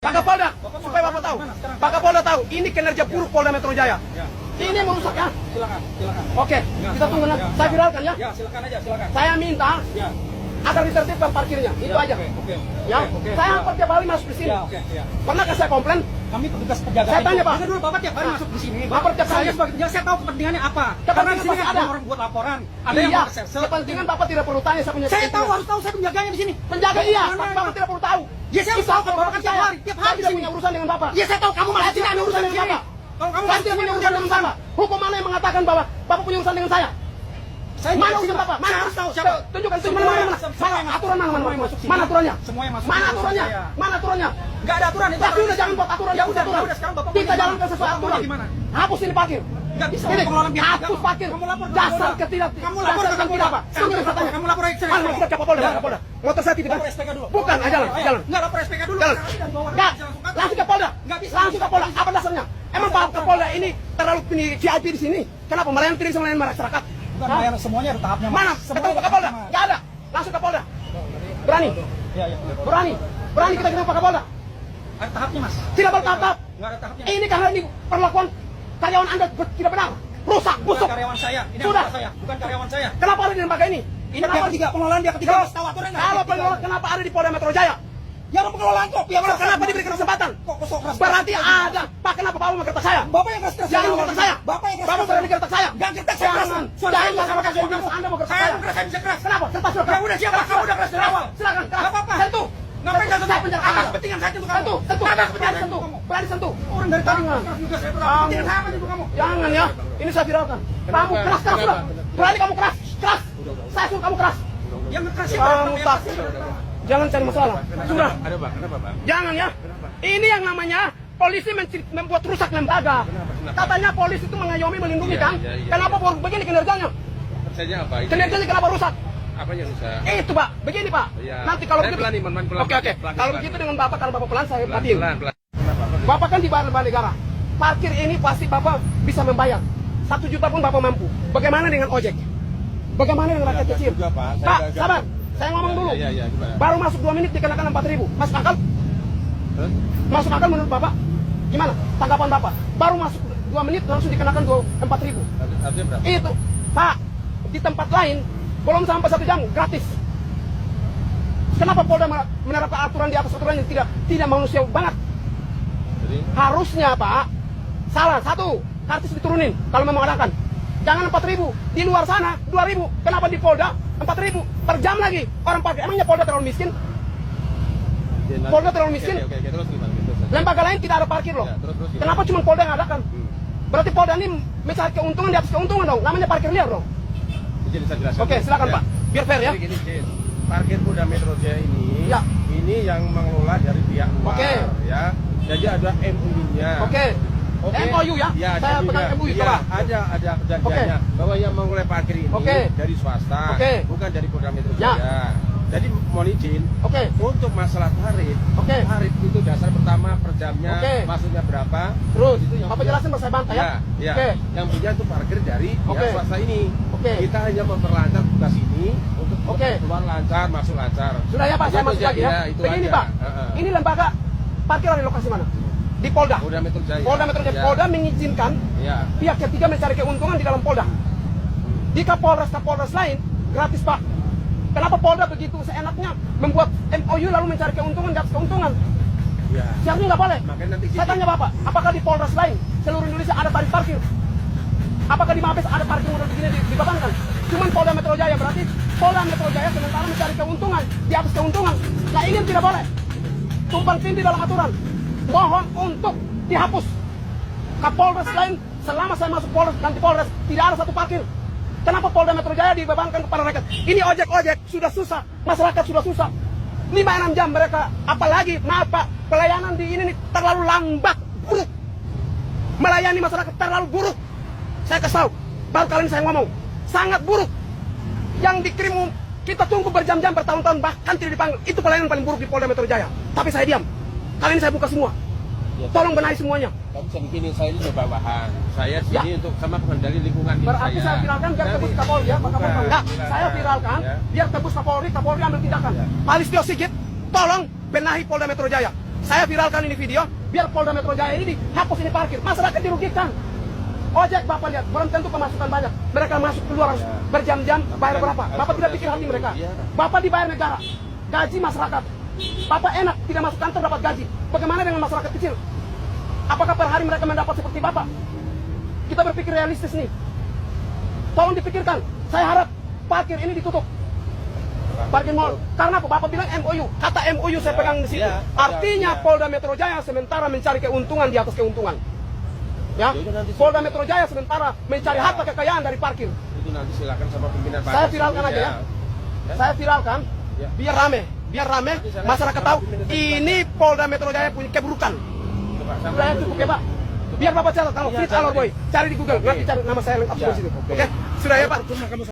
Pak Kapolda, supaya Bapak tahu. Pak Kapolda tahu, ini kinerja buruk Polda Metro Jaya. Ini merusak ya. Silakan. Oke, kita tunggu nanti. Saya viralkan ya. Ya, silakan aja, silakan. Saya minta Ya. agar ditertibkan parkirnya. Itu aja. Oke. Ya, saya hampir tiap hari masuk di sini. Ya, oke. Pernahkah saya komplain? Kami petugas penjaga. Saya tanya, Pak. Dengar dulu, Bapak tiap hari masuk di sini. Bapak tiap hari. Saya sebagai penjaga, saya tahu kepentingannya apa. Karena Kepentingan di sini pasti ada ada. orang buat laporan, ada yang Iya, mau reserse. kepentingan Bapak tidak perlu tanya saya punya Saya tahu, kepentingan. harus tahu saya penjaganya di sini. Penjaga iya, Mana, tapi Bapak tidak perlu tahu. Ya, saya harus tahu kan Bapak kan tiap hari, Saya tidak punya urusan dengan Bapak. Ya, saya tahu kamu Saya masih tidak ada punya urusan dengan Bapak. Kalau kamu Saya masih tidak punya urusan dengan Bapak. Hukum mana yang mengatakan bahwa Bapak punya urusan dengan saya? Saya Mana masih urusan Bapak? Saya harus tahu siapa. Tunjukkan Semua mana. yang Mana aturan mana? semua yang masuk sini. Mana aturannya? Semua yang masuk Mana sini, aturannya? saya. Mana aturannya? Enggak ada aturan itu. Tapi udah jangan buat aturan. Ya udah, aturan. sekarang Bapak Kita jalankan sesuai aturan. Gimana? Hapus ini parkir. Enggak bisa. Ini Pengelolaan pihak. hapus parkir. Kamu lapor ke Dasar Polda. ketidak. Kamu lapor ke dasar Polda. apa? Kamu lapor ke saya. Mana kita ke Polda? Ya. Polda. Motor saya titip. Lapor SPK dulu. Bukan, jalan. Enggak lapor SPK dulu. Jalan. Enggak. Langsung ke Polda. Enggak bisa. Langsung ke Polda. Apa dasarnya? Emang Pak Kapolda ini terlalu VIP di sini? Kenapa melayani tidak melayani masyarakat? Bukan bayar semuanya ada tahapnya, Mas. Mana? Ketemu Pak Kapolda? Enggak ada. Langsung ke Polda. Berani? Ya. Berani? Berani kita ketemu Pak Kapolda? Ada tahapnya, Mas. Tidak bertahap. Enggak ada tahapnya. Ini karena ini perlakuan karyawan Anda tidak benar. Rusak, Bukan busuk. karyawan saya. Ini Sudah. anggota saya, bukan karyawan saya. Kenapa ada di lembaga ini? Ini Kenapa pihak ketiga, pengelolaan dia ketiga. Mas, tahu aturan enggak? Kalau pengelola kenapa ada di Polda Metro Jaya? Ya ada pengelolaan kok. Pihak Kenapa diberikan kesempatan? Kok kosong keras? Berarti ada. Pak, kenapa Bapak menggertak saya? Bapak yang keras-keras. Jangan menggertak saya. Bapak yang Bapak keras-keras. berani gertak saya. Enggak gertak saya keras. Jangan. Suara Jangan saya sama keras. kasih bilang Anda mau gertak Saya saya. yang keras, saya bisa keras. Kenapa? Kertas sudah Ya keras. udah siapa? Kamu udah keras dari awal. Silakan. Enggak apa-apa. Sentuh. Ngapain enggak sentuh? Penjaga. Apa kepentingan saya untuk kamu? Sentuh. Sentuh. Apa Berani kepentingan sentuh. kamu? Berani sentuh. Orang dari tadi Jangan. keras juga saya tuh. Kamu. Kepentingan apa itu kamu? Jangan ya. Ini saya viralkan. Kamu keras sudah. Berani kamu keras. Keras. Saya suruh kamu keras. Yang keras siapa? Kamu tak. Jangan cari masalah. Sudah. Ada Pak, kenapa Pak? Jangan ya. Ini yang namanya polisi membuat rusak lembaga. Katanya polisi itu mengayomi, melindungi Iya, kan? iya, iya. Kenapa baru begini kinerjanya? Kerjanya apa? Kinerjanya kenapa rusak? Apa yang rusak? Itu Pak, begini Pak. Iya. Nanti kalau Saya begitu. pelan nih, pelan. Oke. Kalau begitu dengan Bapak, kalau Bapak pelan saya batin. Pelan. Kenapa? Bapak kan di lembaga negara. Parkir ini pasti Bapak bisa membayar. 1 juta pun Bapak mampu. Bagaimana dengan ojek? Bagaimana dengan rakyat kecil? juga, Pak. Saya Pak, gagal. sabar. Saya ngomong dulu. Iya, gimana? Baru masuk 2 menit dikenakan 4.000. Masuk akal? Terus? Masuk akal menurut Bapak? Gimana tanggapan Bapak? Baru masuk 2 menit langsung dikenakan 4.000. Artinya berapa? Itu, Pak, di tempat lain belum sampai 1 jam gratis. Kenapa Polda menerapkan aturan di atas aturan yang tidak manusiawi banget? Jadi, Harusnya Pak, salah satu, kartis diturunin kalau memang adakan. Jangan 4.000, di luar sana 2.000. Kenapa di Polda 4.000 per jam lagi? Orang parkir, emangnya Polda terlalu miskin? Polda terlalu miskin? Oke, terus gimana? Terus. Lembaga lain tidak ada parkir loh. Ya, terus gimana? Kenapa cuma Polda yang adakan? Berarti Polda ini mencari keuntungan di atas keuntungan dong. Namanya parkir liar dong. Jadi saya jelaskan. Oke, silakan Pak. Biar fair ya. Jadi gini, Jin. Parkir Polda Metro Jaya ini, Ya. ini yang mengelola dari pihak luar, Oke. ya. Jadi ada MUI-nya. Oke. Oke. MOU ya? Ya, Saya dan pegang juga- MOU, ya, coba. ada perjanjiannya bahwa yang mengelola parkir ini Oke. dari swasta, Oke. bukan dari Polda Metro Ya. Jaya. Jadi mohon izin, Oke. untuk masalah tarif, Oke. tarif itu dasar pertama per jamnya, Oke. masuknya berapa? Terus, Itu yang Bapak punya- jelasin baru saya bantah ya. Ya, Oke. yang punya itu parkir dari Oke. pihak swasta ini. Oke. Kita hanya memperlancar tugas ini untuk Oke. keluar lancar, masuk lancar. Sudah ya Pak, saya Itu masuk aja, lagi ya. itu Begini aja. Pak, Heeh. ini lembaga parkir di lokasi mana? Di Polda. Polda Metro Jaya. Polda Metro Jaya. Ya. Polda mengizinkan Ya. pihak ketiga mencari keuntungan di dalam Polda. Di Kapolres lain gratis Pak. Kenapa Polda begitu seenaknya membuat MOU lalu mencari keuntungan di atas keuntungan? Ya. Seharusnya nggak boleh. Makanya nanti Saya tanya Bapak, apakah di Polres lain seluruh Indonesia ada tarif parkir? Apakah di Mabes ada parkir model begini dibebankan? Cuman Polda Metro Jaya, berarti Polda Metro Jaya sementara mencari keuntungan di atas keuntungan. Nah ini yang tidak boleh. Tumpang tindih dalam aturan. Mohon untuk dihapus. Kapolres lain selama saya masuk Polres nanti Polres tidak ada satu parkir. Kenapa Polda Metro Jaya dibebankan kepada rakyat? Ini ojek-ojek sudah susah, masyarakat sudah susah. 5-6 jam mereka, apalagi maaf Pak, pelayanan di ini nih terlalu lambat, buruk. Melayani masyarakat terlalu buruk. Saya kasih tahu, baru kali ini saya ngomong, sangat buruk. Yang dikirim kita tunggu berjam-jam, bertahun-tahun, bahkan tidak dipanggil. Itu pelayanan paling buruk di Polda Metro Jaya. Tapi saya diam. Kali ini saya buka semua. Ya, Tolong benahi semuanya. Kamu bisa begini, saya ini bawahan. Saya Ya. sini untuk sama pengendali lingkungan di Berarti saya viralkan biar tebus Kapolri ya, Pak Kapolri. Bukan, Enggak, viralkan. saya viralkan Ya. biar tebus Kapolri, Kapolri ambil tindakan. Ya. Pak Listio Sigit, tolong benahi Polda Metro Jaya. Saya viralkan ini video, biar Polda Metro Jaya ini dihapus ini parkir. Masyarakat dirugikan. Ojek Bapak lihat, belum tentu pemasukan banyak. Mereka masuk keluar harus berjam-jam, bayar berapa? Bapak tidak pikir hati mereka. Bapak dibayar negara, gaji masyarakat. Bapak enak, tidak masuk kantor dapat gaji. Bagaimana dengan masyarakat kecil? Apakah per hari mereka mendapat seperti Bapak? Kita berpikir realistis nih. Tolong dipikirkan. Saya harap parkir ini ditutup. Parkir mall. Karena apa? Bapak bilang MOU. Kata MOU saya pegang di situ. Ya, Artinya Polda Metro Jaya sementara mencari keuntungan di atas keuntungan. Ya, Polda Metro Jaya sementara mencari harta kekayaan dari parkir. Itu nanti silakan sama pimpinan partai. Saya viralkan aja ya. Saya viralkan, Ya. biar rame, masyarakat tahu ini Polda Metro Jaya punya keburukan. Sudah cukup ya Pak. Biar Bapak catat, kalau Fit Alor Boy, cari di Google, nanti cari nama saya lengkap di situ. Oke? Sudah ya Pak.